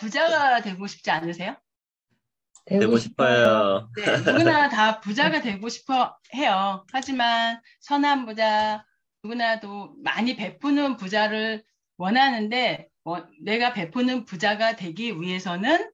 부자가 되고 싶지 않으세요? 되고 싶어요. 네, 누구나 다 부자가 되고 싶어 해요. 하지만 선한 부자, 누구나도 많이 베푸는 부자를 원하는데, 내가 베푸는 부자가 되기 위해서는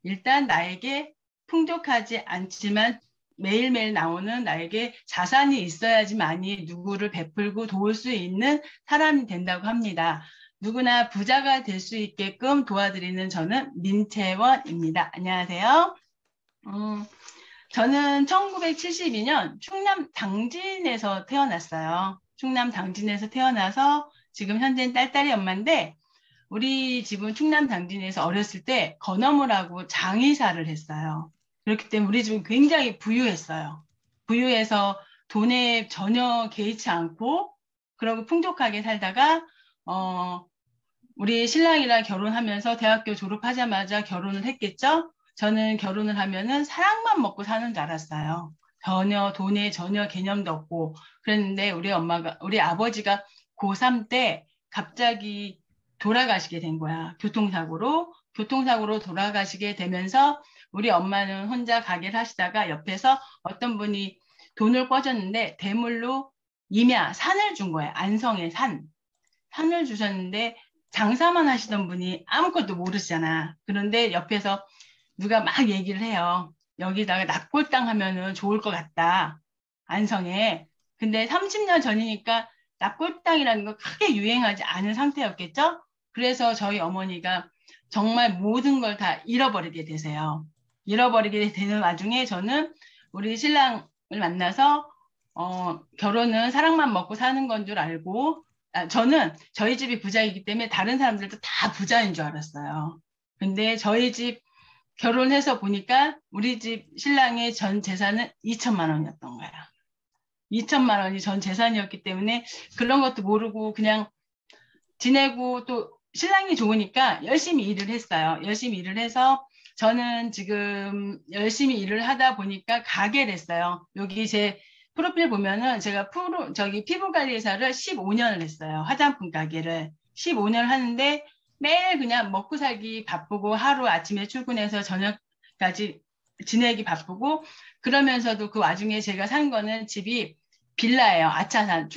일단 나에게 풍족하지 않지만 매일매일 나오는 나에게 자산이 있어야지만이 누구를 베풀고 도울 수 있는 사람이 된다고 합니다. 누구나 부자가 될 수 있게끔 도와드리는 저는 민채원입니다. 안녕하세요. 저는 1972년 충남 당진에서 태어났어요. 충남 당진에서 태어나서 지금 현재는 딸딸이 엄마인데, 우리 집은 충남 당진에서 어렸을 때 건어물하고 장의사를 했어요. 그렇기 때문에 우리 집은 굉장히 부유했어요. 부유해서 돈에 전혀 개의치 않고 그러고 풍족하게 살다가 우리 신랑이랑 결혼하면서 대학교 졸업하자마자 결혼을 했겠죠. 저는 결혼을 하면은 사랑만 먹고 사는 줄 알았어요. 전혀 돈에 전혀 개념도 없고 그랬는데 우리 아버지가 고3 때 갑자기 돌아가시게 된 거야. 교통사고로 돌아가시게 되면서 우리 엄마는 혼자 가게를 하시다가 옆에서 어떤 분이 돈을 꿔줬는데 대물로 산을 준 거예요. 안성의 산을 주셨는데 장사만 하시던 분이 아무것도 모르시잖아. 그런데 옆에서 누가 막 얘기를 해요. 여기다가 납골당 하면은 좋을 것 같다. 안성에. 근데 30년 전이니까 납골당이라는 거 크게 유행하지 않은 상태였겠죠? 그래서 저희 어머니가 정말 모든 걸 다 잃어버리게 되세요. 잃어버리게 되는 와중에 저는 우리 신랑을 만나서 결혼은 사랑만 먹고 사는 건 줄 알고 저는 저희 집이 부자이기 때문에 다른 사람들도 다 부자인 줄 알았어요. 근데 저희 집 결혼해서 보니까 우리 집 신랑의 전 재산은 2천만 원이었던 거야. 2천만 원이 전 재산이었기 때문에 그런 것도 모르고 그냥 지내고 또 신랑이 좋으니까 열심히 일을 했어요. 열심히 일을 해서 저는 지금 열심히 일을 하다 보니까 가게를 했어요. 여기 제 프로필 보면은 제가 피부관리사를 15년을 했어요. 화장품 가게를 15년을 하는데 매일 그냥 먹고 살기 바쁘고 하루 아침에 출근해서 저녁까지 지내기 바쁘고 그러면서도 그 와중에 제가 산 거는 집이 빌라예요. 아차산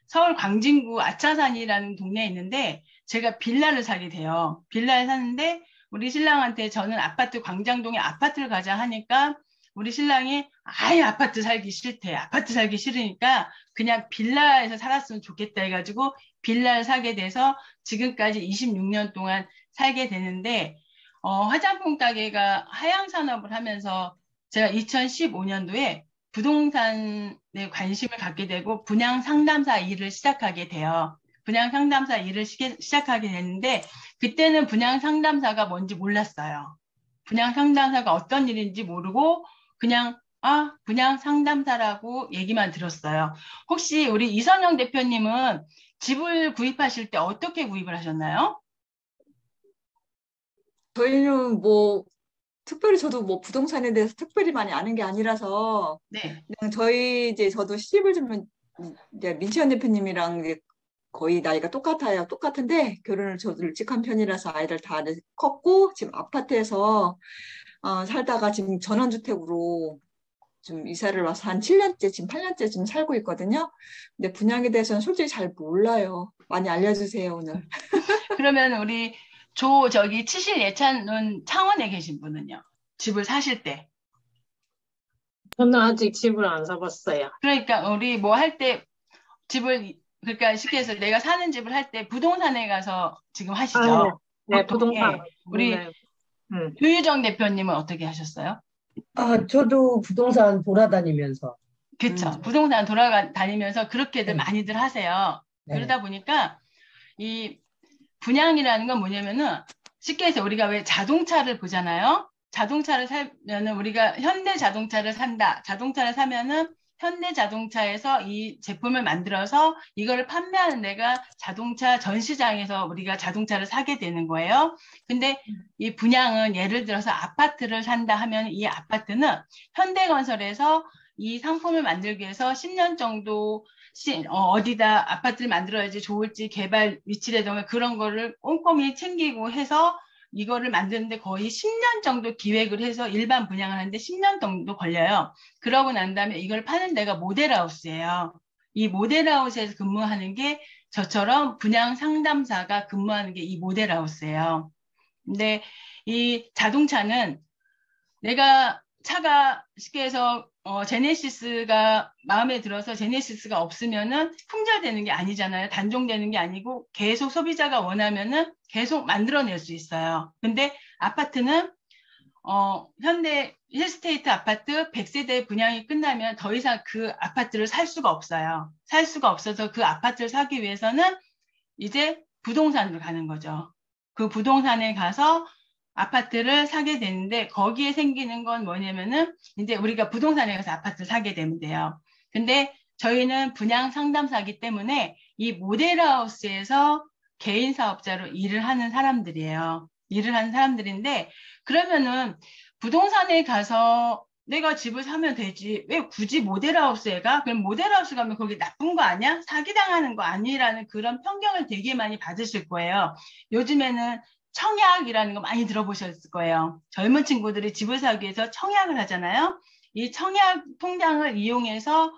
서울 광진구 아차산이라는 동네에 있는데 제가 빌라를 사게 돼요. 빌라를 샀는데 우리 신랑한테 저는 광장동에 아파트를 가자 하니까 우리 신랑이 아예 아파트 살기 싫대. 아파트 살기 싫으니까 그냥 빌라에서 살았으면 좋겠다 해가지고 빌라를 사게 돼서 지금까지 26년 동안 살게 되는데 화장품 가게가 하향 산업을 하면서 제가 2015년도에 부동산에 관심을 갖게 되고 분양 상담사 일을 시작하게 돼요. 분양 상담사 일을 시작하게 됐는데 그때는 분양 상담사가 뭔지 몰랐어요. 분양 상담사가 어떤 일인지 모르고 그냥 분양 상담사라고 얘기만 들었어요. 혹시 우리 이선영 대표님은 집을 구입하실 때 어떻게 구입을 하셨나요? 저희는 뭐 특별히 저도 뭐 부동산에 대해서 특별히 많이 아는 게 아니라서 네. 그냥 저도 시집을 좀 이제 민치현 대표님이랑 이제 거의 나이가 똑같아요. 똑같은데 결혼을 저도 일찍 한 편이라서 아이들 다 컸고 지금 아파트에서 살다가 지금 전원주택으로 좀 이사를 와서 한 7년째, 지금 8년째 지금 살고 있거든요. 근데 분양에 대해서는 솔직히 잘 몰라요. 많이 알려주세요, 오늘. 그러면 우리 치실 예찬은 창원에 계신 분은요? 집을 사실 때. 저는 아직 집을 안 사봤어요. 그러니까 우리 뭐 할 때 그러니까 쉽게 해서 내가 사는 집을 할 때 부동산에 가서 지금 하시죠? 네, 보통, 부동산. 우리 네. 유유정 대표님은 어떻게 하셨어요? 저도 부동산 돌아다니면서. 그쵸. 부동산 돌아다니면서 그렇게들 네. 많이들 하세요. 네. 그러다 보니까 이 분양이라는 건 뭐냐면은 쉽게 해서 우리가 왜 자동차를 보잖아요. 자동차를 사면은 우리가 현대 자동차를 산다. 자동차를 사면은 현대 자동차에서 이 제품을 만들어서 이거를 판매하는 데가 자동차 전시장에서 우리가 자동차를 사게 되는 거예요. 근데 이 분양은 예를 들어서 아파트를 산다 하면 이 아파트는 현대건설에서 이 상품을 만들기 위해서 10년 정도 어디다 아파트를 만들어야지 좋을지 개발 위치라든가 그런 거를 꼼꼼히 챙기고 해서 이거를 만드는데 거의 10년 정도 기획을 해서 일반 분양을 하는데 10년 정도 걸려요. 그러고 난 다음에 이걸 파는 데가 모델하우스예요. 이 모델하우스에서 근무하는 게 저처럼 분양 상담사가 근무하는 게 이 모델하우스예요. 근데 이 자동차는 내가 차가 쉽게 해서 제네시스가 마음에 들어서 제네시스가 없으면은 품절되는 게 아니잖아요. 단종되는 게 아니고 계속 소비자가 원하면은 계속 만들어낼 수 있어요. 근데 아파트는 현대 힐스테이트 아파트 100세대 분양이 끝나면 더 이상 그 아파트를 살 수가 없어요. 살 수가 없어서 그 아파트를 사기 위해서는 이제 부동산으로 가는 거죠. 그 부동산에 가서 아파트를 사게 되는데 거기에 생기는 건 뭐냐면은 이제 우리가 부동산에 가서 아파트를 사게 되면 돼요. 근데 저희는 분양 상담사이기 때문에 이 모델하우스에서 개인 사업자로 일을 하는 사람들이에요. 일을 하는 사람들인데 그러면은 부동산에 가서 내가 집을 사면 되지. 왜 굳이 모델하우스에 가? 그럼 모델하우스 가면 거기 나쁜 거 아니야? 사기당하는 거 아니라는 그런 편견을 되게 많이 받으실 거예요. 요즘에는 청약이라는 거 많이 들어보셨을 거예요. 젊은 친구들이 집을 사기 위해서 청약을 하잖아요. 이 청약 통장을 이용해서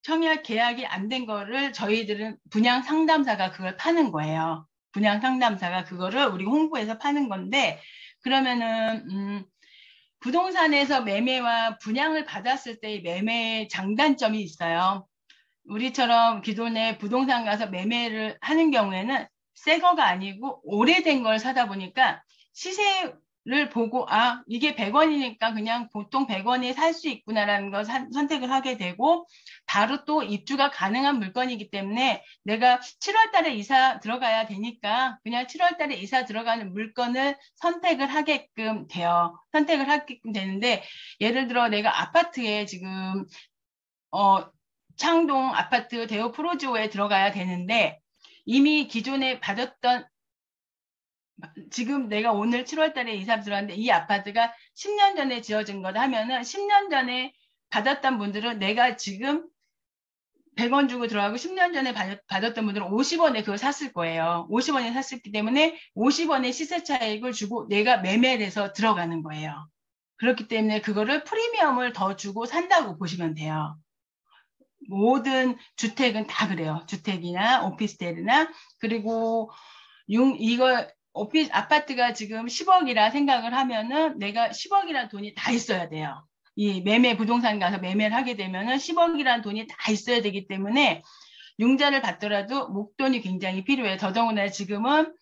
청약 계약이 안 된 거를 저희들은 분양 상담사가 그걸 파는 거예요. 분양 상담사가 그거를 우리 홍보해서 파는 건데 그러면은 부동산에서 매매와 분양을 받았을 때의 매매의 장단점이 있어요. 우리처럼 기존에 부동산 가서 매매를 하는 경우에는 새 거가 아니고 오래된 걸 사다 보니까 시세를 보고 아 이게 100원이니까 그냥 보통 100원에 살 수 있구나라는 걸 선택을 하게 되고 바로 또 입주가 가능한 물건이기 때문에 내가 7월 달에 이사 들어가야 되니까 그냥 7월 달에 이사 들어가는 물건을 선택을 하게끔 돼요. 선택을 하게끔 되는데 예를 들어 내가 아파트에 지금 창동 아파트 대우 프로지오에 들어가야 되는데 이미 기존에 받았던 지금 내가 오늘 7월 달에 이사 들어왔는데 이 아파트가 10년 전에 지어진 거다 하면은 10년 전에 받았던 분들은 내가 지금 100원 주고 들어가고 10년 전에 받았던 분들은 50원에 그걸 샀을 거예요. 50원에 샀기 때문에 50원의 시세 차익을 주고 내가 매매를 해서 들어가는 거예요. 그렇기 때문에 그거를 프리미엄을 더 주고 산다고 보시면 돼요. 모든 주택은 다 그래요. 주택이나 오피스텔이나 그리고 이거 아파트가 지금 10억이라 생각을 하면은 내가 10억이라는 돈이 다 있어야 돼요. 이 매매 부동산 가서 매매를 하게 되면은 10억이라는 돈이 다 있어야 되기 때문에 융자를 받더라도 목돈이 굉장히 필요해요. 더더군다나 지금은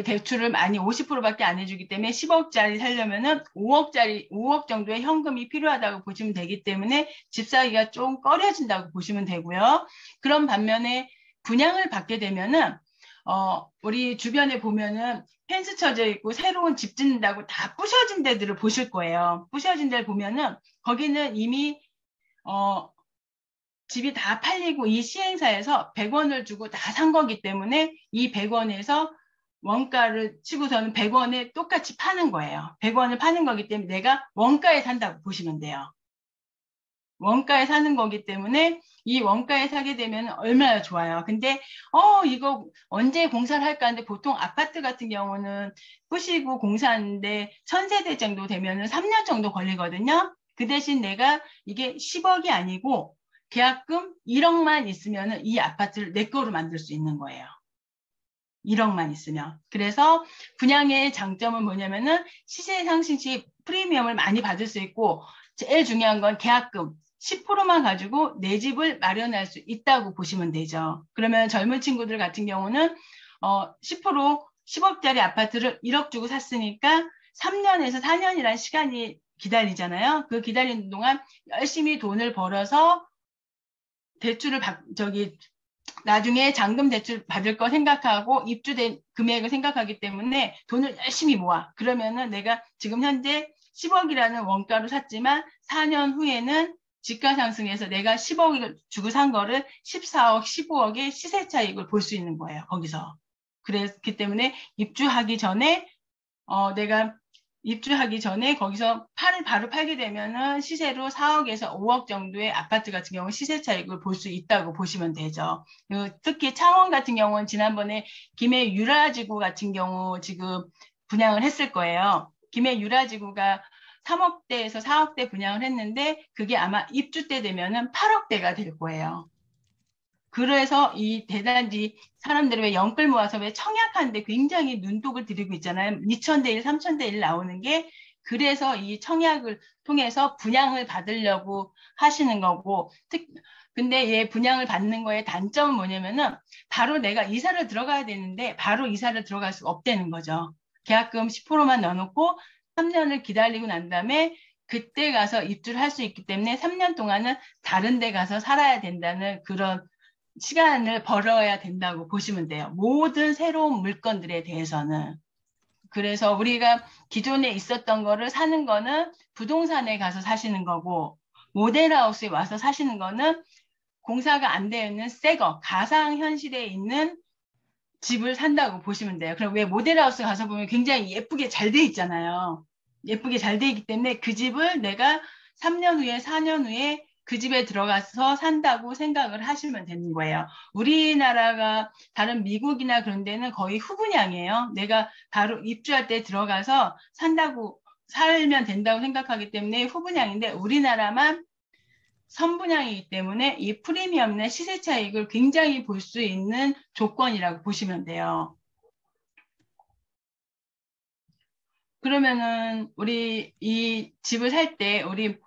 대출을 많이 50%밖에 안 해주기 때문에 10억짜리 살려면은 5억 정도의 현금이 필요하다고 보시면 되기 때문에 집 사기가 좀 꺼려진다고 보시면 되고요. 그런 반면에 분양을 받게 되면은 우리 주변에 보면은 펜스 쳐져 있고 새로운 집 짓는다고 다 부셔진 데들을 보실 거예요. 부셔진 데를 보면은 거기는 이미 집이 다 팔리고 이 시행사에서 100원을 주고 다 산 거기 때문에 이 100원에서 원가를 치고서는 100원에 똑같이 파는 거예요. 100원을 파는 거기 때문에 내가 원가에 산다고 보시면 돼요. 원가에 사는 거기 때문에 이 원가에 사게 되면 얼마나 좋아요. 근데 이거 언제 공사를 할까 하는데 보통 아파트 같은 경우는 부시고 공사하는데 1000세대 정도 되면은 3년 정도 걸리거든요. 그 대신 내가 이게 10억이 아니고 계약금 1억만 있으면은 이 아파트를 내 거로 만들 수 있는 거예요. 1억만 있으면. 그래서 분양의 장점은 뭐냐면은 시세 상승 시 프리미엄을 많이 받을 수 있고 제일 중요한 건 계약금 10%만 가지고 내 집을 마련할 수 있다고 보시면 되죠. 그러면 젊은 친구들 같은 경우는 10% 10억짜리 아파트를 1억 주고 샀으니까 3년에서 4년이라는 시간이 기다리잖아요. 그 기다리는 동안 열심히 돈을 벌어서 대출을 나중에 잔금 대출 받을 거 생각하고 입주된 금액을 생각하기 때문에 돈을 열심히 모아. 그러면은 내가 지금 현재 10억이라는 원가로 샀지만 4년 후에는 집가 상승해서 내가 10억을 주고 산 거를 14억, 15억의 시세 차익을 볼 수 있는 거예요. 거기서. 그렇기 때문에 입주하기 전에 내가 입주하기 전에 거기서 바로 팔게 되면은 시세로 4억에서 5억 정도의 아파트 같은 경우 시세 차익을 볼 수 있다고 보시면 되죠. 특히 창원 같은 경우는 지난번에 김해 유라지구 같은 경우 지금 분양을 했을 거예요. 김해 유라지구가 3억대에서 4억대 분양을 했는데 그게 아마 입주 때 되면은 8억대가 될 거예요. 그래서 이 대단지 사람들이 왜 영끌 모아서 왜 청약하는데 굉장히 눈독을 들이고 있잖아요. 2,000대 1, 3,000대 1 나오는 게 그래서 이 청약을 통해서 분양을 받으려고 하시는 거고 근데 얘 분양을 받는 거의 단점은 뭐냐면은 바로 내가 이사를 들어가야 되는데 바로 이사를 들어갈 수가 없다는 거죠. 계약금 10%만 넣어놓고 3년을 기다리고 난 다음에 그때 가서 입주를 할 수 있기 때문에 3년 동안은 다른 데 가서 살아야 된다는 그런 시간을 벌어야 된다고 보시면 돼요. 모든 새로운 물건들에 대해서는. 그래서 우리가 기존에 있었던 거를 사는 거는 부동산에 가서 사시는 거고 모델하우스에 와서 사시는 거는 공사가 안 되어 있는 새 거, 가상현실에 있는 집을 산다고 보시면 돼요. 그럼 왜 모델하우스 가서 보면 굉장히 예쁘게 잘 돼 있잖아요. 예쁘게 잘 돼 있기 때문에 그 집을 내가 3년 후에 4년 후에 그 집에 들어가서 산다고 생각을 하시면 되는 거예요. 우리나라가 다른 미국이나 그런 데는 거의 후분양이에요. 내가 바로 입주할 때 들어가서 산다고 살면 된다고 생각하기 때문에 후분양인데 우리나라만 선분양이기 때문에 이 프리미엄의 시세 차익을 굉장히 볼 수 있는 조건이라고 보시면 돼요. 그러면은 우리 이 집을 살 때 우리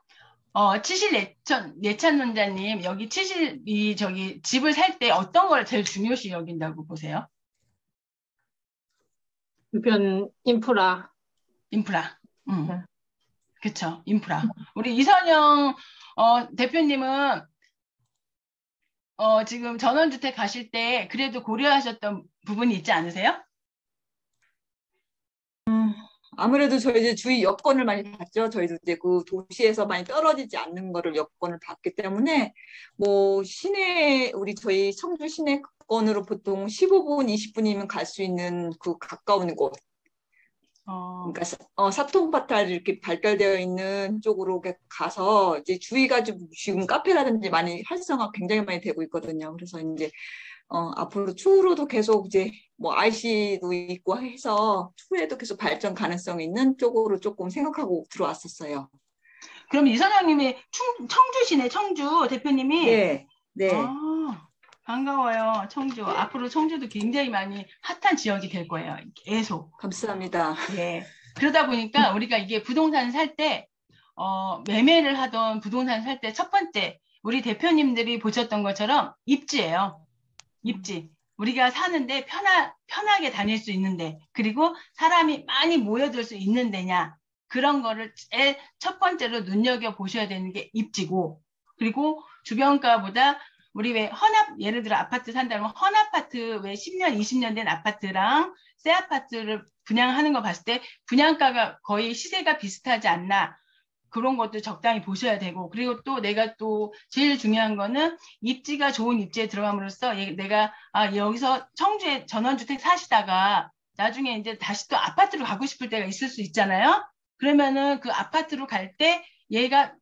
예찬 원장님 여기 저기 집을 살 때 어떤 걸 제일 중요시 여긴다고 보세요? 주변 인프라. 인프라. 네. 그쵸, 인프라. 우리 이선영 대표님은 지금 전원주택 가실 때 그래도 고려하셨던 부분이 있지 않으세요? 아무래도 저희 이제 주위 여건을 많이 봤죠. 저희도 이제 그 도시에서 많이 떨어지지 않는 거를 여건을 봤기 때문에 뭐 시내 저희 청주 시내권으로 보통 15분, 20분이면 갈 수 있는 그 가까운 곳. 그러니까 사통파탈 이렇게 발달되어 있는 쪽으로 가서 이제 주위가 지금 카페라든지 많이 활성화 굉장히 많이 되고 있거든요. 그래서 이제 앞으로 추후로도 계속 이제 뭐 IC도 있고 해서 추후에도 계속 발전 가능성이 있는 쪽으로 조금 생각하고 들어왔었어요. 그럼 이선영님이 청주시네, 청주 대표님이. 네, 네. 반가워요, 청주. 앞으로 청주도 굉장히 많이 핫한 지역이 될 거예요. 계속. 감사합니다. 예. 그러다 보니까 우리가 이게 부동산 살 때, 매매를 하던 부동산 살 때 첫 번째, 우리 대표님들이 보셨던 것처럼 입지예요. 입지. 우리가 사는데 편하게 다닐 수 있는데, 그리고 사람이 많이 모여들 수 있는 데냐. 그런 거를 제일 첫 번째로 눈여겨보셔야 되는 게 입지고, 그리고 주변가보다 우리 왜 예를 들어 아파트 산다면 헌아파트 왜 10년, 20년 된 아파트랑 새 아파트를 분양하는 거 봤을 때 분양가가 거의 시세가 비슷하지 않나. 그런 것도 적당히 보셔야 되고, 그리고 또 내가 또 제일 중요한 거는 입지가 좋은 입지에 들어감으로써 내가 여기서 청주에 전원주택 사시다가 나중에 이제 다시 또 아파트로 가고 싶을 때가 있을 수 있잖아요. 그러면은 그 아파트로 갈 때 얘가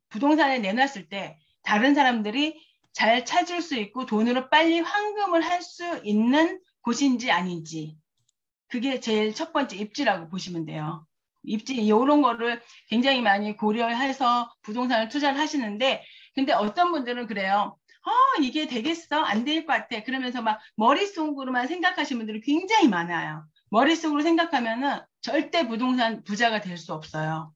부동산에 내놨을 때 다른 사람들이 잘 찾을 수 있고 돈으로 빨리 환금을 할 수 있는 곳인지 아닌지, 그게 제일 첫 번째 입지라고 보시면 돼요. 입지 이런 거를 굉장히 많이 고려해서 부동산을 투자를 하시는데, 근데 어떤 분들은 그래요. 이게 되겠어? 안 될 것 같아. 그러면서 막 머릿속으로만 생각하시는 분들이 굉장히 많아요. 머릿속으로 생각하면은 절대 부동산 부자가 될 수 없어요.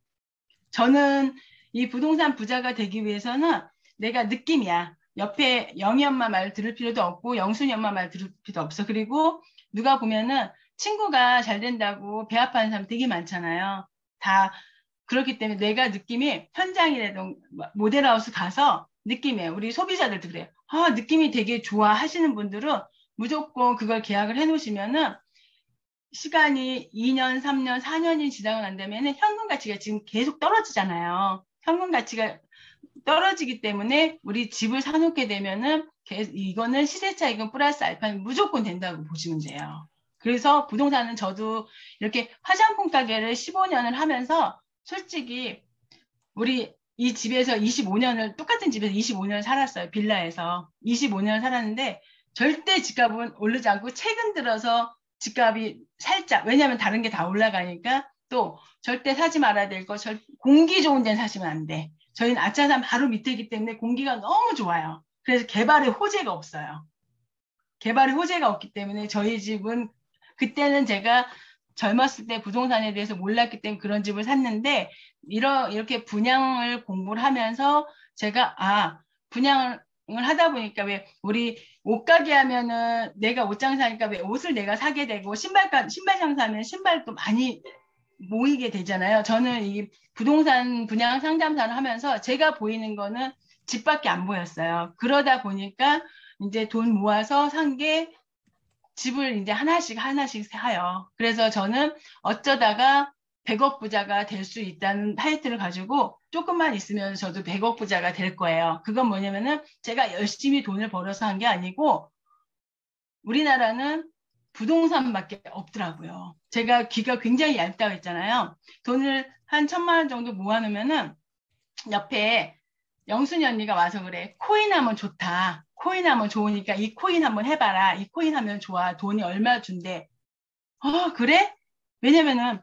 저는 이 부동산 부자가 되기 위해서는 내가 느낌이야. 옆에 영희 엄마 말 들을 필요도 없고 영순이 엄마 말 들을 필요도 없어. 그리고 누가 보면은 친구가 잘 된다고 배합하는 사람 되게 많잖아요. 다 그렇기 때문에 내가 느낌이 현장이라든 모델하우스 가서 느낌이에요. 우리 소비자들도 그래요. 느낌이 되게 좋아 하시는 분들은 무조건 그걸 계약을 해놓으시면은 시간이 2년, 3년, 4년이 지나고 난 다음에는 현금 가치가 지금 계속 떨어지잖아요. 현금 가치가 떨어지기 때문에 우리 집을 사놓게 되면은 이거는 시세 차익은 플러스 알파는 무조건 된다고 보시면 돼요. 그래서 부동산은 저도 이렇게 화장품 가게를 15년을 하면서 솔직히 우리 이 집에서 25년을 똑같은 집에서 25년을 살았어요. 빌라에서 25년을 살았는데 절대 집값은 오르지 않고 최근 들어서 집값이 살짝 왜냐하면 다른 게 다 올라가니까 또 절대 사지 말아야 될 거 공기 좋은 데는 사시면 안 돼. 저희는 아차산 바로 밑에이기 때문에 공기가 너무 좋아요. 그래서 개발의 호재가 없어요. 개발의 호재가 없기 때문에 저희 집은 그때는 제가 젊었을 때 부동산에 대해서 몰랐기 때문에 그런 집을 샀는데 이렇게 분양을 공부를 하면서 제가 분양을 하다 보니까 왜 우리 옷가게 하면은 내가 옷장사니까 왜 옷을 내가 사게 되고 신발 장사하면 신발도 많이 모이게 되잖아요. 저는 이 부동산 분양 상담사를 하면서 제가 보이는 거는 집밖에 안 보였어요. 그러다 보니까 이제 돈 모아서 산 게 집을 이제 하나씩 사요. 그래서 저는 어쩌다가 100억 부자가 될 수 있다는 타이틀을 가지고 조금만 있으면 저도 100억 부자가 될 거예요. 그건 뭐냐면은 제가 열심히 돈을 벌어서 한 게 아니고 우리나라는 부동산밖에 없더라고요. 제가 귀가 굉장히 얇다고 했잖아요. 돈을 한 1,000만 원 정도 모아놓으면은 옆에 영순이 언니가 와서 그래. 코인 하면 좋다. 코인 하면 좋으니까 이 코인 한번 해봐라. 이 코인 하면 좋아. 돈이 얼마 준대. 그래? 왜냐면은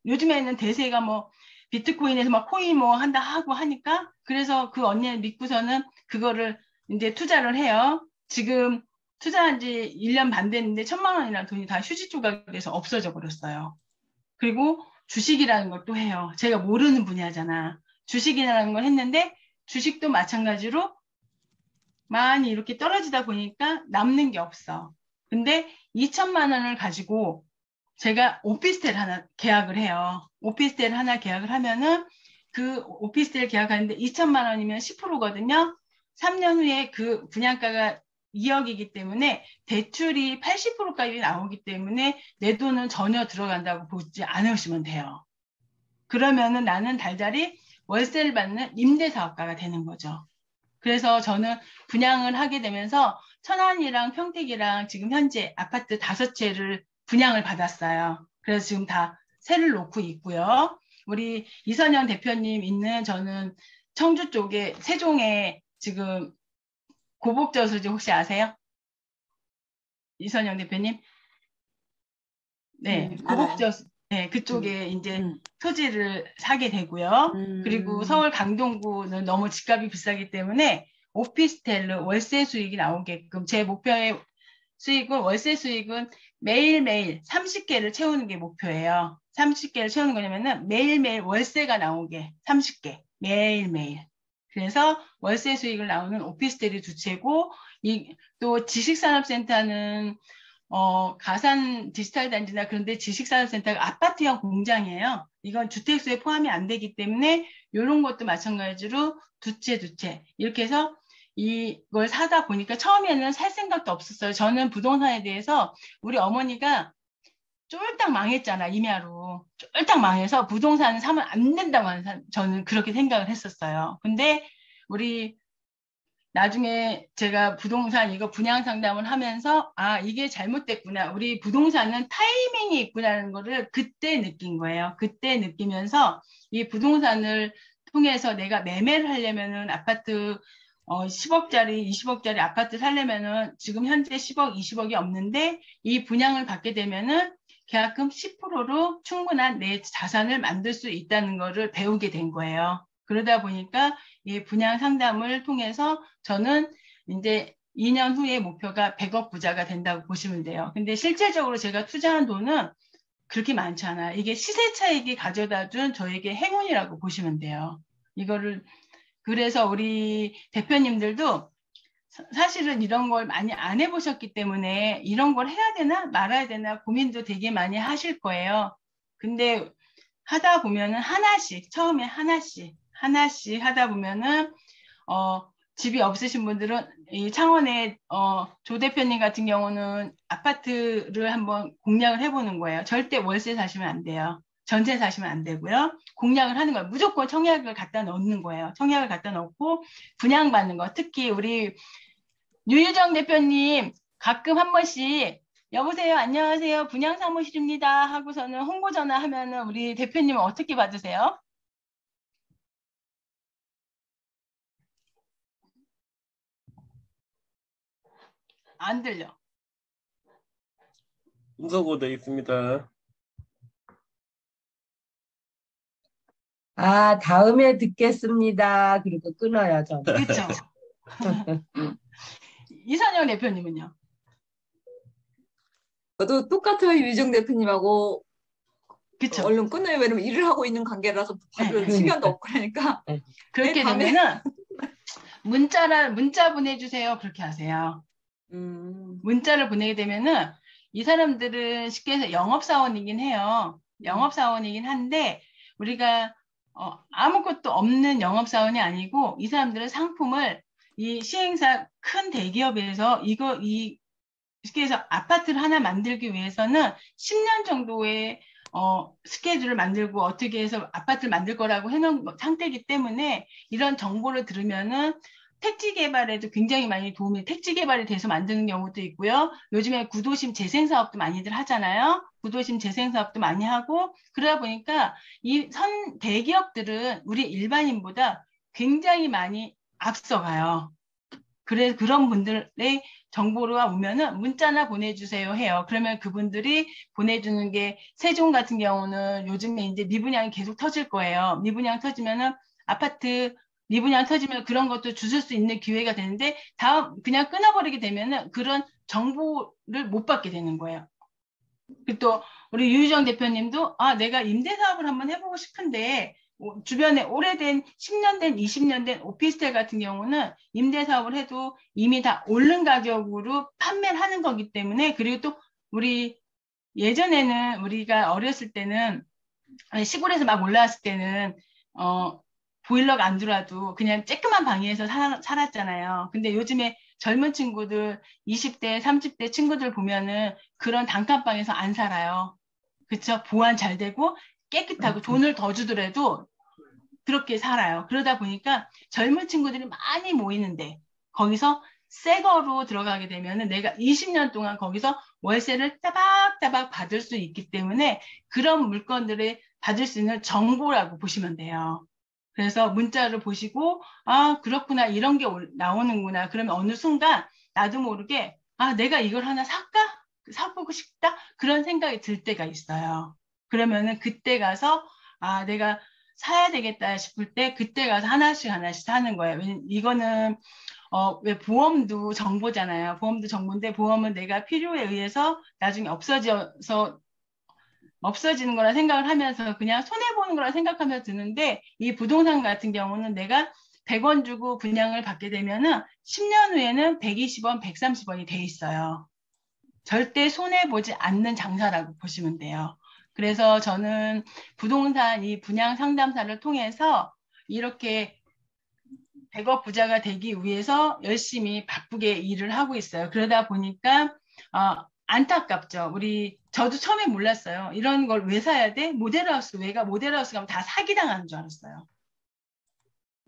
요즘에는 대세가 뭐 비트코인에서 막 코인 뭐 한다 하고 하니까 그래서 그 언니를 믿고서는 그거를 이제 투자를 해요. 지금 투자한 지 1년 반 됐는데 1,000만 원이라는 돈이 다 휴지 조각에서 없어져 버렸어요. 그리고 주식이라는 걸 또 해요. 제가 모르는 분야잖아. 주식이라는 걸 했는데 주식도 마찬가지로 많이 이렇게 떨어지다 보니까 남는 게 없어. 근데 2,000만 원을 가지고 제가 오피스텔 하나 계약을 해요. 오피스텔 하나 계약을 하면은 그 오피스텔 계약하는데 2,000만 원이면 10%거든요. 3년 후에 그 분양가가 2억이기 때문에 대출이 80%까지 나오기 때문에 내 돈은 전혀 들어간다고 보지 않으시면 돼요. 그러면은 나는 달달이 월세를 받는 임대사업가가 되는 거죠. 그래서 저는 분양을 하게 되면서 천안이랑 평택이랑 지금 현재 아파트 5채를 분양을 받았어요. 그래서 지금 다 세를 놓고 있고요. 우리 이선영 대표님 있는 저는 청주 쪽에 세종에 지금 고복저수지 혹시 아세요? 이선영 대표님? 네, 알아요. 고복저수. 네, 그쪽에 이제 토지를 사게 되고요. 그리고 서울 강동구는 너무 집값이 비싸기 때문에 오피스텔로 월세 수익이 나오게끔 제 목표의 수익은 월세 수익은 매일매일 30개를 채우는 게 목표예요. 30개를 채우는 거냐면은 매일매일 월세가 나오게 30개 매일매일. 그래서 월세 수익을 나오는 오피스텔이 2채고 또 지식산업센터는 가산 디지털 단지나 그런데 지식산업센터가 아파트형 공장이에요. 이건 주택수에 포함이 안 되기 때문에 이런 것도 마찬가지로 2채 이렇게 해서 이걸 사다 보니까 처음에는 살 생각도 없었어요. 저는 부동산에 대해서 우리 어머니가 쫄딱 망했잖아, 임야로. 쫄딱 망해서 부동산 사면 안 된다고 하는 저는 그렇게 생각을 했었어요. 근데 우리 나중에 제가 부동산 이거 분양 상담을 하면서 이게 잘못됐구나. 우리 부동산은 타이밍이 있구나라는 거를 그때 느낀 거예요. 그때 느끼면서 이 부동산을 통해서 내가 매매를 하려면은 아파트 10억짜리, 20억짜리 아파트 살려면은 지금 현재 10억, 20억이 없는데 이 분양을 받게 되면은 계약금 10%로 충분한 내 자산을 만들 수 있다는 거를 배우게 된 거예요. 그러다 보니까 이 분양 상담을 통해서 저는 이제 2년 후에 목표가 100억 부자가 된다고 보시면 돼요. 근데 실질적으로 제가 투자한 돈은 그렇게 많지 않아요. 이게 시세 차익이 가져다 준 저에게 행운이라고 보시면 돼요. 그래서 우리 대표님들도 사실은 이런 걸 많이 안 해보셨기 때문에 이런 걸 해야 되나 말아야 되나 고민도 되게 많이 하실 거예요. 근데 하다 보면은 처음에 하나씩 하다 보면은 집이 없으신 분들은 이 창원의 조 대표님 같은 경우는 아파트를 한번 공략을 해보는 거예요. 절대 월세 사시면 안 돼요. 전세 사시면 안 되고요. 공략을 하는 거예요. 무조건 청약을 갖다 넣는 거예요. 청약을 갖다 넣고 분양받는 거. 특히 우리 유유정 대표님 가끔 한 번씩 여보세요, 안녕하세요, 분양사무실입니다 하고서는 홍보 전화하면은 우리 대표님은 어떻게 받으세요? 안 들려. 순서고 되어 있습니다. 아, 다음에 듣겠습니다. 그리고 끊어요, 저는. 그렇죠. 이선영 대표님은요? 저도 똑같아요. 유정 대표님하고 그렇죠. 얼른 끊어요. 왜냐면 일을 하고 있는 관계라서 받을 네. 시간도 없고 그러니까. 그렇게 다음에. 되면은 문자 보내주세요. 그렇게 하세요. 문자를 보내게 되면은 이 사람들은 쉽게 해서 영업사원이긴 해요. 영업사원이긴 한데 우리가 아무것도 없는 영업사원이 아니고 이 사람들은 상품을 이 시행사 큰 대기업에서 쉽게 해서 아파트를 하나 만들기 위해서는 10년 정도의 스케줄을 만들고 어떻게 해서 아파트를 만들 거라고 해놓은 상태이기 때문에 이런 정보를 들으면은 택지 개발에도 굉장히 많이 택지 개발이 돼서 만드는 경우도 있고요. 요즘에 구도심 재생 사업도 많이들 하잖아요. 구도심 재생 사업도 많이 하고 그러다 보니까 이 대기업들은 우리 일반인보다 굉장히 많이 앞서가요. 그런 분들의 정보가 오면은 문자나 보내주세요 해요. 그러면 그분들이 보내주는 게 세종 같은 경우는 요즘에 이제 미분양이 계속 터질 거예요. 미분양 터지면은 아파트 미분양 터지면 그런 것도 주실 수 있는 기회가 되는데 다음 그냥 끊어버리게 되면은 그런 정보를 못 받게 되는 거예요. 그리고 또 우리 유유정 대표님도 내가 임대 사업을 한번 해보고 싶은데 주변에 오래된 10년 된 20년 된 오피스텔 같은 경우는 임대 사업을 해도 이미 다 오른 가격으로 판매를 하는 거기 때문에 그리고 또 우리 예전에는 우리가 어렸을 때는 시골에서 막 올라왔을 때는 보일러가 안 들어와도 그냥 쬐끄만 방에서 살았잖아요. 근데 요즘에 젊은 친구들 20대 30대 친구들 보면은 그런 단칸방에서 안 살아요. 그쵸? 보안 잘 되고 깨끗하고 돈을 더 주더라도 그렇게 살아요. 그러다 보니까 젊은 친구들이 많이 모이는데 거기서 새 거로 들어가게 되면은 내가 20년 동안 거기서 월세를 따박따박 받을 수 있기 때문에 그런 물건들을 받을 수 있는 정보라고 보시면 돼요. 그래서 문자를 보시고 그렇구나 이런 게 나오는구나. 그러면 어느 순간 나도 모르게 내가 이걸 하나 살까? 사보고 싶다? 그런 생각이 들 때가 있어요. 그러면은 그때 가서 내가 사야 되겠다 싶을 때 그때 가서 하나씩 사는 거예요. 이거는 왜 보험도 정보잖아요. 보험도 정보인데 보험은 내가 필요에 의해서 나중에 없어지는 거라 생각을 하면서 그냥 손해보는 거라 생각하면서 드는데 이 부동산 같은 경우는 내가 100원 주고 분양을 받게 되면은 10년 후에는 120원, 130원이 돼 있어요. 절대 손해보지 않는 장사라고 보시면 돼요. 그래서 저는 부동산 이 분양 상담사를 통해서 이렇게 100억 부자가 되기 위해서 열심히 바쁘게 일을 하고 있어요. 그러다 보니까 안타깝죠. 저도 처음에 몰랐어요. 이런 걸 왜 사야 돼? 모델하우스 모델하우스 가면 다 사기당하는 줄 알았어요.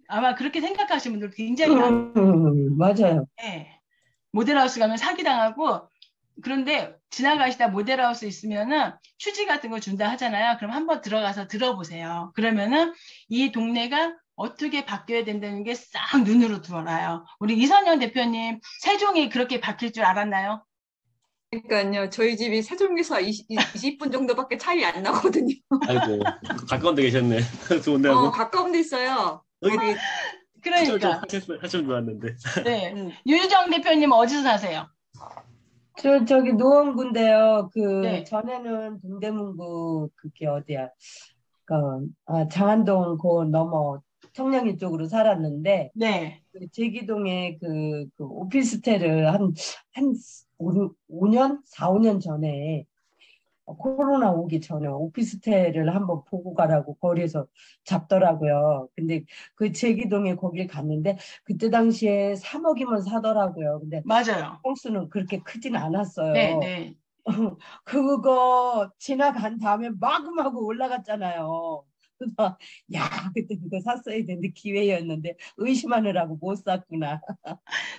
아마 그렇게 생각하시는 분들 굉장히 많아요. 맞아요. 네. 모델하우스 가면 사기당하고 그런데 지나가시다 모델하우스 있으면은 휴지 같은 거 준다 하잖아요. 그럼 한번 들어가서 들어보세요. 그러면은 이 동네가 어떻게 바뀌어야 된다는 게 싹 눈으로 들어와요. 우리 이선영 대표님 세종이 그렇게 바뀔 줄 알았나요? 그러니까요. 저희 집이 세종에서 20분 정도밖에 차이 안 나거든요. 아이고, 가까운 데 계셨네. 좋은데하고. 가까운 데 있어요. 여기 우리 투절 좀 그러니까. 하시면 좋았는데. 네. 유유정 대표님 어디서 사세요? 저기 노원구인데요. 네. 전에는 동대문구 그게 어디야? 장안동 넘어 청량리 쪽으로 살았는데 네. 제기동에 그 오피스텔을 한 5년, 4, 5년 전에 코로나 오기 전에 오피스텔을 한번 보고 가라고 거리에서 잡더라고요. 근데 그 제기동에 거길 갔는데 그때 당시에 3억이면 사더라고요. 근데 맞아요. 평수는 그렇게 크진 네, 않았어요. 네. 그거 지나간 다음에 마구마구 올라갔잖아요. 그래서 그때 그거 샀어야 되는데 기회였는데 의심하느라고 못 샀구나.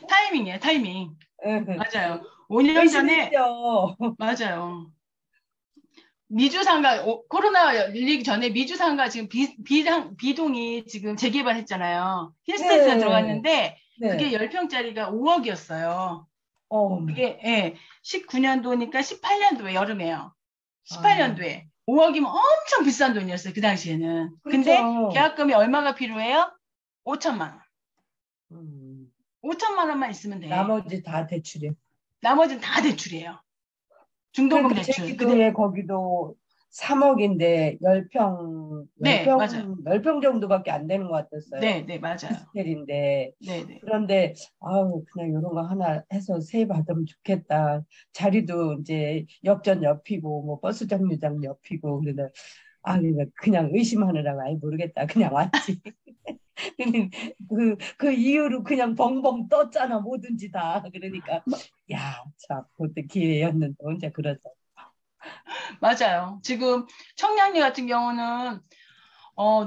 타이밍이에요, 타이밍. 맞아요. 5년 열심히 전에 했죠. 맞아요. 미주상가 코로나 열리기 전에 미주상가 지금 비동이 지금 재개발했잖아요. 힐스테이트가 네, 들어갔는데 그게 네. 10평짜리가 5억이었어요. 어머. 그게 예, 19년도니까 18년도에 여름에요. 아, 18년도에 5억이면 엄청 비싼 돈이었어요. 그 당시에는. 근데 그렇죠. 계약금이 얼마가 필요해요? 5천만 원. 음, 5천만 원만 있으면 돼. 나머지 다 대출이에요. 나머지는 다 대출이에요. 중도금 그러니까 대출. 근데 제주도에 거기도 3억인데 10평, 네, 맞아요. 10평 정도밖에 안 되는 것 같았어요. 네, 네, 맞아요. 호스텔인데. 네, 네. 그런데 아우 그냥 이런 거 하나 해서 세 받으면 좋겠다. 자리도 이제 역전 옆이고 뭐 버스 정류장 옆이고 그래서 그냥 의심하느라고 아예 모르겠다. 그냥 왔지. 그 이후로 그냥 벙벙 떴잖아 뭐든지 다. 그러니까 야, 참 그때 기회였는데 언제 그러죠. 맞아요. 지금 청량리 같은 경우는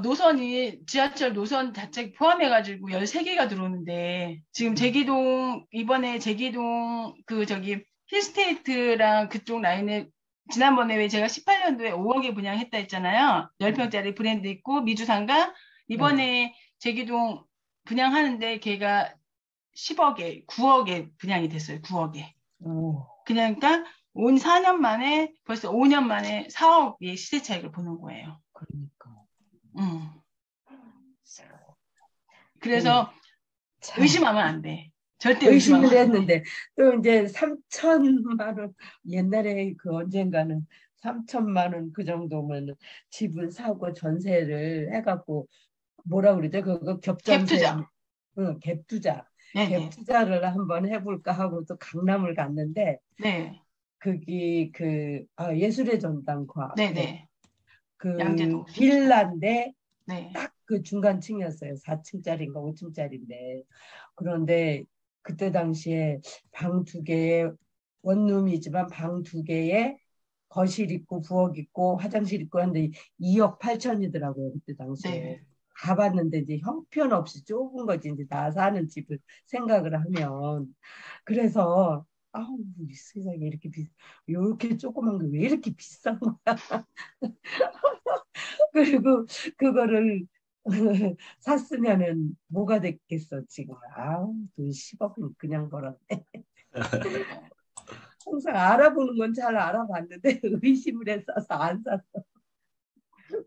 노선이 지하철 노선 자체 포함해가지고 13개가 들어오는데 지금 제기동 이번에 제기동 그 저기 힐스테이트랑 그쪽 라인에 지난번에 왜 제가 18년도에 5억에 분양했다 했잖아요. 10평짜리 브랜드 있고 미주상가 네. 이번에 제기동 분양하는데 걔가 10억에 9억에 분양이 됐어요. 9억에. 오, 그러니까 온 4년 만에 벌써 5년 만에 4억의 시세 차익을 보는 거예요. 그러니까 음. 그 그래서 참 의심하면 안 돼. 절대 의심하면 의심을 안 돼. 했는데 또 이제 3천만 원 옛날에 그 언젠가는 3천만 원 그 정도면 집을 사고 전세를 해갖고 뭐라 그러죠? 그거 겹전세, 갭투자. 응, 갭투자, 네네. 갭투자를 한번 해볼까 하고 또 강남을 갔는데 네. 거기 예술의 전당 그 앞에 네네. 그 양재동. 빌라인데 네. 딱 그 중간층이었어요. 4층짜리인가 5층짜리인데 그런데 그때 당시에 방 두 개에 원룸이지만 방 두 개에 거실 있고 부엌 있고 화장실 있고 한데 2억 8천이더라고요. 그때 당시에. 네. 가봤는데 이제 형편없이 좁은 거지 이제 나 사는 집을 생각을 하면 그래서 아우 이 세상에 이렇게 이렇게 조그만 게 왜 이렇게 비싼 거야. 그리고 그거를 샀으면은 뭐가 됐겠어 지금. 아우 돈 10억은 그냥 벌었네. 항상 알아보는 건 잘 알아봤는데 의심을 했어서 안 샀어.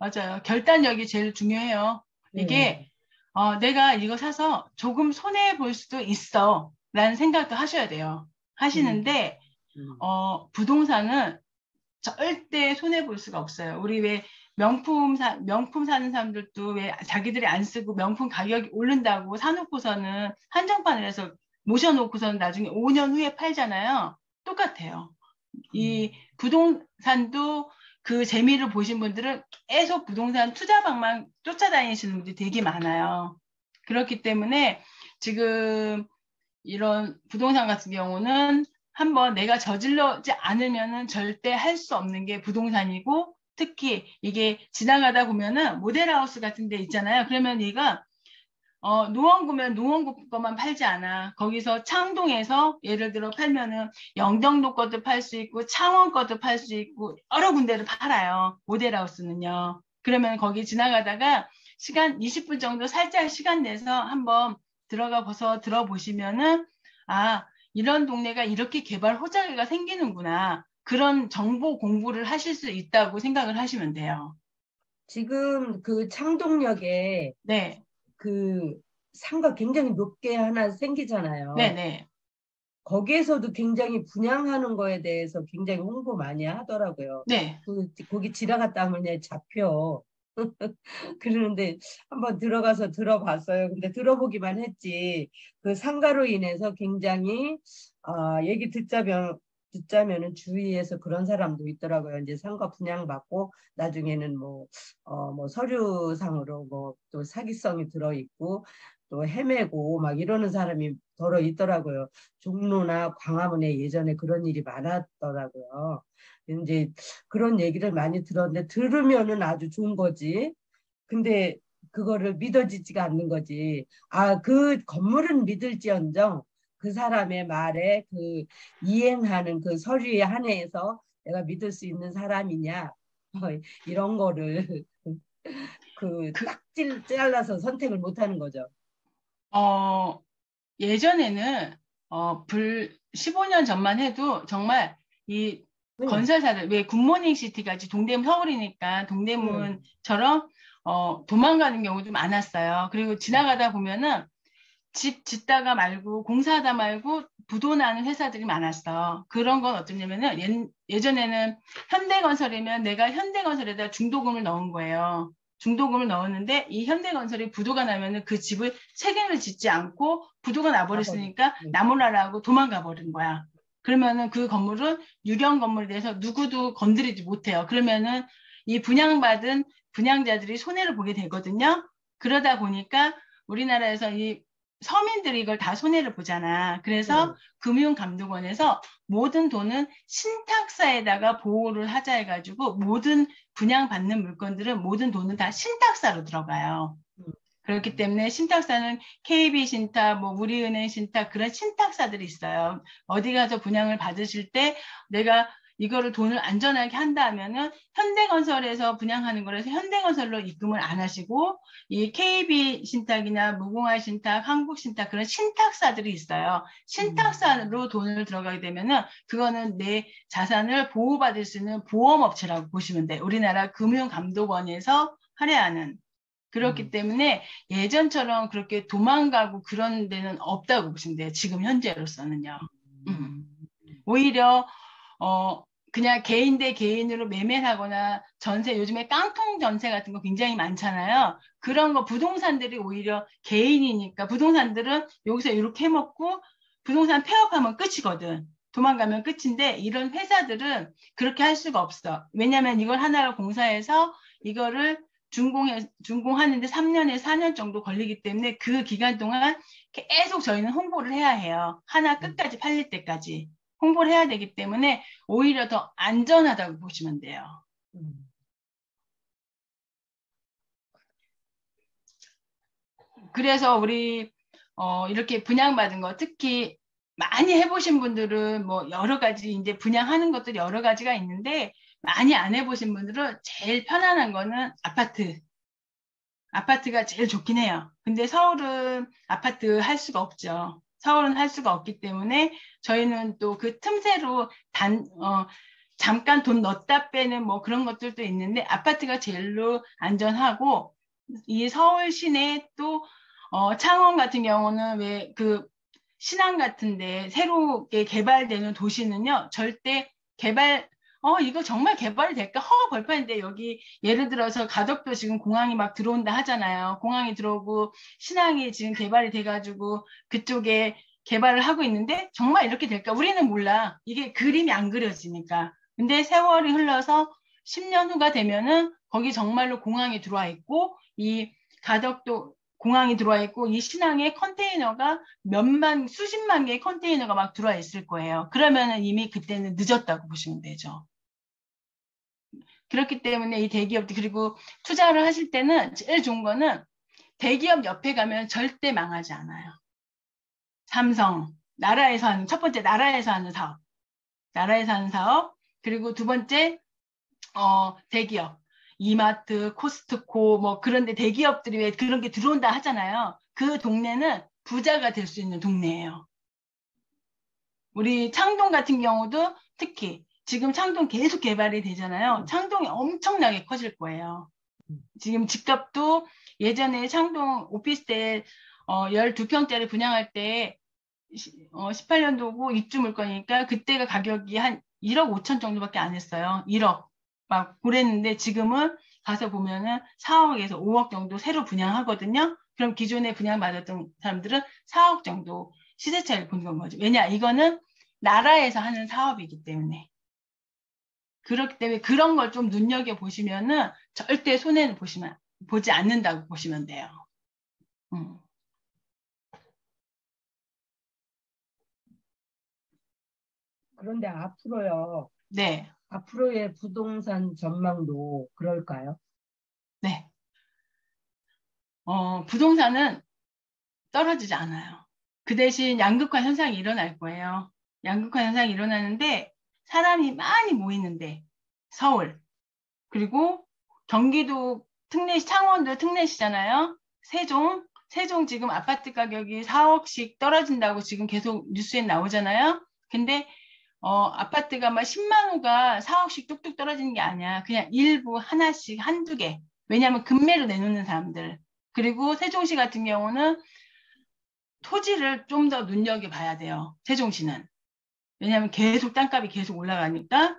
맞아요. 결단력이 제일 중요해요. 네. 이게 내가 이거 사서 조금 손해 볼 수도 있어. 라는 생각도 하셔야 돼요. 음, 하시는데 음, 부동산은 절대 손해 볼 수가 없어요. 우리 왜 명품 사는 사람들도 왜 자기들이 안 쓰고 명품 가격이 오른다고 사놓고서는 한정판을 해서 모셔놓고서는 나중에 5년 후에 팔잖아요. 똑같아요. 이 음. 부동산도 그 재미를 보신 분들은 계속 부동산 투자방만 쫓아다니시는 분들이 되게 많아요. 그렇기 때문에 지금 이런 부동산 같은 경우는 한번 내가 저질러지 않으면은 절대 할 수 없는 게 부동산이고 특히 이게 지나가다 보면은 모델하우스 같은 데 있잖아요. 그러면 얘가 노원구면 노원구 것만 팔지 않아. 거기서 창동에서 예를 들어 팔면은 영등도 것도 팔 수 있고 창원 것도 팔 수 있고 여러 군데를 팔아요. 모델하우스는요. 그러면 거기 지나가다가 시간 20분 정도 살짝 시간 내서 한번 들어보시면은 이런 동네가 이렇게 개발 호재가 생기는구나. 그런 정보 공부를 하실 수 있다고 생각을 하시면 돼요. 지금 그 창동역에 네, 그 상가 굉장히 높게 하나 네, 생기잖아요. 네, 거기에서도 굉장히 분양하는 거에 대해서 굉장히 홍보 많이 하더라고요. 네. 거기 지나갔다 하면 그냥 잡혀. 그러는데 한번 들어가서 들어봤어요. 근데 들어보기만 했지. 그 상가로 인해서 굉장히 얘기 듣자면은 주위에서 그런 사람도 있더라고요. 이제 상가 분양받고 나중에는 뭐 서류상으로 뭐 또 사기성이 들어있고 또 헤매고 막 이러는 사람이 더러 있더라고요. 종로나 광화문에 예전에 그런 일이 많았더라고요. 이제 그런 얘기를 많이 들었는데 들으면은 아주 좋은 거지. 근데 그거를 믿어지지가 않는 거지. 그 건물은 믿을지언정 그 사람의 말에 그 이행하는 그 서류에 한해서 내가 믿을 수 있는 사람이냐 이런 거를 그 그, 딱 잘라서 선택을 못 하는 거죠. 예전에는 15년 전만 해도 정말 이 네. 건설사들 왜 굿모닝 시티 같이 동대문 서울이니까 동대문처럼 도망가는 경우도 많았어요. 그리고 지나가다 보면은 집 짓다가 말고 공사하다 말고 부도나는 회사들이 많았어. 그런 건 어떠냐면은 예전에는 현대건설이면 내가 현대건설에다 중도금을 넣은 거예요. 중도금을 넣었는데 이 현대건설이 부도가 나면은 그 집을 책임을 짓지 않고 부도가 나버렸으니까 나몰라라고 도망가 버린 거야. 그러면은 그 건물은 유령 건물에 대해서 누구도 건드리지 못해요. 그러면은 이 분양받은 분양자들이 손해를 보게 되거든요. 그러다 보니까 우리나라에서 이 서민들이 이걸 다 손해를 보잖아. 그래서 금융감독원에서 모든 돈은 신탁사에다가 보호를 하자 해가지고 모든 분양받는 물건들은 모든 돈은 다 신탁사로 들어가요. 그렇기 때문에 신탁사는 KB신탁, 뭐 우리은행 신탁 그런 신탁사들이 있어요. 어디 가서 분양을 받으실 때 내가 이거를 돈을 안전하게 한다 하면은 현대건설에서 분양하는 거라서 현대건설로 입금을 안 하시고 이 KB신탁이나 무궁화신탁, 한국신탁 그런 신탁사들이 있어요. 신탁사로 돈을 들어가게 되면은 그거는 내 자산을 보호받을 수 있는 보험업체라고 보시면 돼요. 우리나라 금융감독원에서 할애하는. 그렇기 때문에 예전처럼 그렇게 도망가고 그런 데는 없다고 보시면 돼요. 지금 현재로서는요. 오히려 그냥 개인 대 개인으로 매매를 하거나 전세, 요즘에 깡통 전세 같은 거 굉장히 많잖아요. 그런 거 부동산들이 오히려 개인이니까 부동산들은 여기서 이렇게 해먹고 부동산 폐업하면 끝이거든. 도망가면 끝인데 이런 회사들은 그렇게 할 수가 없어. 왜냐하면 이걸 하나를 공사해서 이거를 준공하는데 3년에서 4년 정도 걸리기 때문에 그 기간 동안 계속 저희는 홍보를 해야 해요. 하나 끝까지 팔릴 때까지 홍보를 해야 되기 때문에 오히려 더 안전하다고 보시면 돼요. 그래서 우리 이렇게 분양받은 거 특히 많이 해보신 분들은 뭐 여러 가지 이제 분양하는 것들이 여러 가지가 있는데 많이 안 해보신 분들은 제일 편안한 거는 아파트. 아파트가 제일 좋긴 해요. 근데 서울은 아파트 할 수가 없죠. 서울은 할 수가 없기 때문에 저희는 또 그 틈새로 잠깐 돈 넣었다 빼는 뭐 그런 것들도 있는데 아파트가 제일로 안전하고 이 서울 시내 또 창원 같은 경우는 왜 그 신안 같은데 새롭게 개발되는 도시는요 절대 개발 이거 정말 개발이 될까? 허가 벌판인데 여기 예를 들어서 가덕도 지금 공항이 막 들어온다 하잖아요. 공항이 들어오고 신항이 지금 개발이 돼가지고 그쪽에 개발을 하고 있는데 정말 이렇게 될까? 우리는 몰라. 이게 그림이 안 그려지니까. 근데 세월이 흘러서 10년 후가 되면은 거기 정말로 공항이 들어와 있고 이 가덕도 공항이 들어와 있고 이 신항에 컨테이너가 수십만 개의 컨테이너가 막 들어와 있을 거예요. 그러면은 이미 그때는 늦었다고 보시면 되죠. 그렇기 때문에 이 대기업들 그리고 투자를 하실 때는 제일 좋은 거는 대기업 옆에 가면 절대 망하지 않아요. 삼성, 나라에서 하는 첫 번째 나라에서 하는 사업. 나라에서 하는 사업. 그리고 두 번째 대기업. 이마트, 코스트코 뭐 그런데 대기업들이 왜 그런 게 들어온다 하잖아요. 그 동네는 부자가 될 수 있는 동네예요. 우리 창동 같은 경우도 특히 지금 창동 계속 개발이 되잖아요. 창동이 엄청나게 커질 거예요. 지금 집값도 예전에 창동 오피스텔 12평짜리 분양할 때 18년도고 입주 물건이니까 그때가 가격이 한 1억 5천 정도밖에 안 했어요. 1억 막 그랬는데 지금은 가서 보면은 4억에서 5억 정도 새로 분양하거든요. 그럼 기존에 분양받았던 사람들은 4억 정도 시세 차익을 보는 거죠. 왜냐? 이거는 나라에서 하는 사업이기 때문에. 그렇기 때문에 그런 걸 좀 눈여겨보시면은 절대 손해는 보지 않는다고 보시면 돼요. 그런데 앞으로요. 네. 앞으로의 부동산 전망도 그럴까요? 네. 부동산은 떨어지지 않아요. 그 대신 양극화 현상이 일어날 거예요. 양극화 현상이 일어나는데 사람이 많이 모이는데 서울 그리고 경기도 특례시 창원도 특례시잖아요. 세종 지금 아파트 가격이 4억씩 떨어진다고 지금 계속 뉴스에 나오잖아요. 근데 아파트가 막 10만 호가 4억씩 뚝뚝 떨어지는 게 아니야. 그냥 일부 하나씩 한두 개. 왜냐하면 급매로 내놓는 사람들. 그리고 세종시 같은 경우는 토지를 좀 더 눈여겨봐야 돼요. 세종시는. 왜냐하면 계속 땅값이 계속 올라가니까.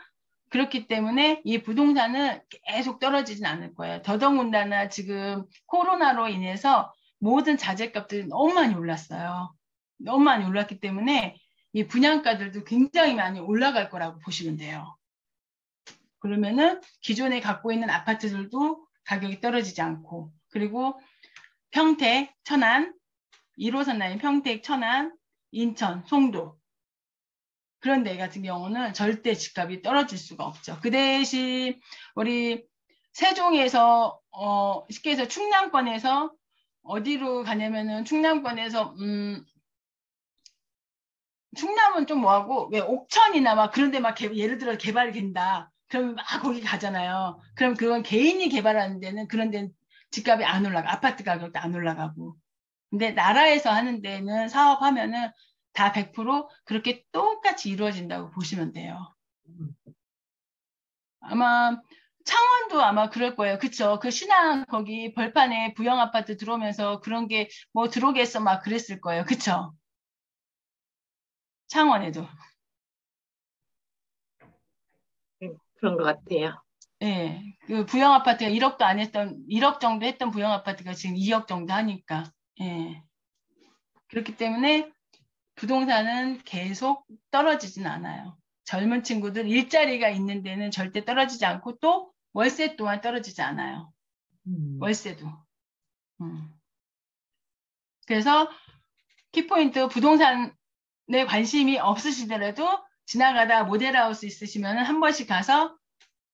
그렇기 때문에 이 부동산은 계속 떨어지진 않을 거예요. 더더군다나 지금 코로나로 인해서 모든 자재값들이 너무 많이 올랐어요. 너무 많이 올랐기 때문에 이 분양가들도 굉장히 많이 올라갈 거라고 보시면 돼요. 그러면은 기존에 갖고 있는 아파트들도 가격이 떨어지지 않고, 그리고 평택, 천안, 1호선 라인 평택, 천안, 인천, 송도 그런 데 같은 경우는 절대 집값이 떨어질 수가 없죠. 그 대신 우리 세종에서 쉽게 해서 충남권에서 어디로 가냐면은 충남권에서 충남은 좀 뭐하고 왜 옥천이나 막 그런 데 막 예를 들어 개발이 된다. 그러면 막 거기 가잖아요. 그럼 그건 개인이 개발하는 데는 그런 데는 집값이 안 올라가. 아파트 가격도 안 올라가고. 근데 나라에서 하는 데는 사업하면은 다 100% 그렇게 똑같이 이루어진다고 보시면 돼요. 아마 창원도 아마 그럴 거예요. 그쵸? 그 신안 거기 벌판에 부영 아파트 들어오면서 그런 게 뭐 들어오겠어 막 그랬을 거예요. 그쵸? 창원에도. 그런 것 같아요. 예. 그 부영 아파트가 1억도 안 했던 1억 정도 했던 부영 아파트가 지금 2억 정도 하니까. 예. 그렇기 때문에 부동산은 계속 떨어지진 않아요. 젊은 친구들 일자리가 있는 데는 절대 떨어지지 않고 또 월세 또한 떨어지지 않아요. 월세도. 그래서 키포인트 부동산에 관심이 없으시더라도 지나가다 모델하우스 있으시면 한 번씩 가서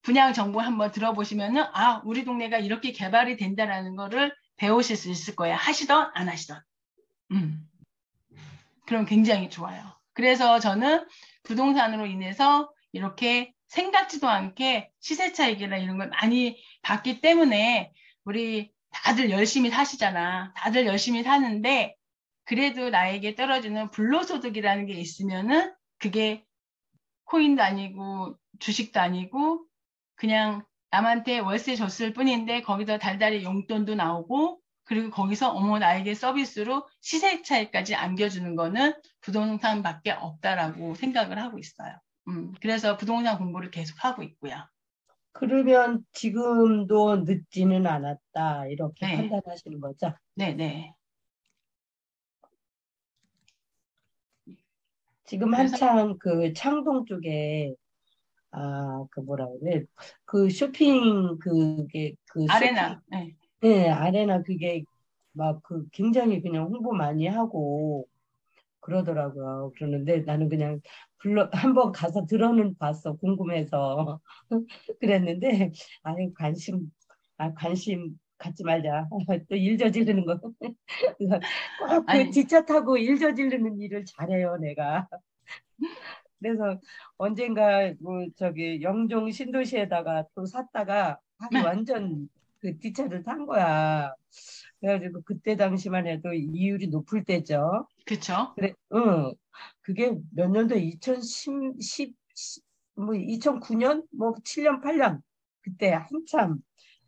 분양 정보 한번 들어보시면은 아 우리 동네가 이렇게 개발이 된다라는 거를 배우실 수 있을 거예요. 하시던 안 하시던. 그럼 굉장히 좋아요. 그래서 저는 부동산으로 인해서 이렇게 생각지도 않게 시세 차익이나 이런 걸 많이 봤기 때문에 우리 다들 열심히 사시잖아. 다들 열심히 사는데 그래도 나에게 떨어지는 불로소득이라는 게 있으면은 그게 코인도 아니고 주식도 아니고 그냥 남한테 월세 줬을 뿐인데 거기서 달달이 용돈도 나오고 그리고 거기서 어머 나에게 서비스로 시세 차익까지 안겨주는 거는 부동산밖에 없다라고 생각을 하고 있어요. 그래서 부동산 공부를 계속 하고 있고요. 그러면 지금도 늦지는 않았다 이렇게 네. 판단하시는 거죠? 네네. 지금 그래서 한창 그 창동 쪽에 그 뭐라 그래 그 쇼핑 그게 그 아레나. 쇼핑 네. 네 아레나 그게 막 그 굉장히 그냥 홍보 많이 하고 그러더라고요. 그러는데 나는 그냥 한번 가서 들어는 봤어 궁금해서 그랬는데 아니 관심 갖지 말자 또 일 저지르는 거 꼭 그 아니 뒷차 타고 일 저지르는 일을 잘해요 내가. 그래서 언젠가 뭐 저기 영종 신도시에다가 또 샀다가 완전 그 뒷차를 탄 거야. 그래가지고 그때 당시만 해도 이율이 높을 때죠. 그쵸? 그래, 그게 몇 년도 2010, 뭐 2009년, 뭐 7년, 8년 그때 한참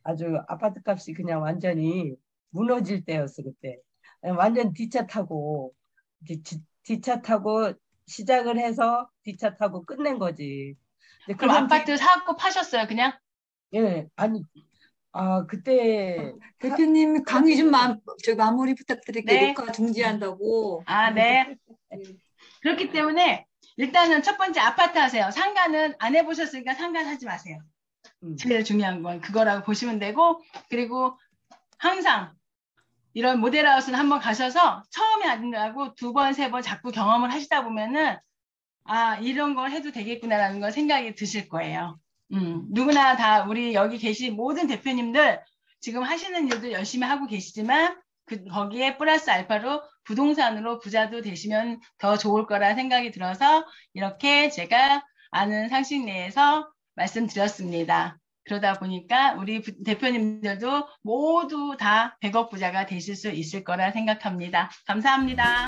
아주 아파트 값이 그냥 완전히 무너질 때였어 그때. 완전 뒷차 타고 뒷차 타고 시작을 해서 뒷차 타고 끝낸 거지. 이제 그럼 그런 아파트 뒤, 사고 파셨어요 그냥? 예, 아니, 그때 대표님 강의 좀 마무리 부탁드릴게요. 네. 녹화 중지한다고. 아, 네. 그렇기 때문에 일단은 첫 번째 아파트 하세요. 상가는 안 해보셨으니까 상가 사지 마세요. 제일 중요한 건 그거라고 보시면 되고 그리고 항상 이런 모델하우스는 한번 가셔서 처음에 아니라고 두 번, 세 번 자꾸 경험을 하시다 보면은 아 이런 걸 해도 되겠구나라는 걸 생각이 드실 거예요. 누구나 다 우리 여기 계신 모든 대표님들 지금 하시는 일도 열심히 하고 계시지만 거기에 플러스 알파로 부동산으로 부자도 되시면 더 좋을 거라 생각이 들어서 이렇게 제가 아는 상식 내에서 말씀드렸습니다. 그러다 보니까 우리 대표님들도 모두 다 100억 부자가 되실 수 있을 거라 생각합니다. 감사합니다.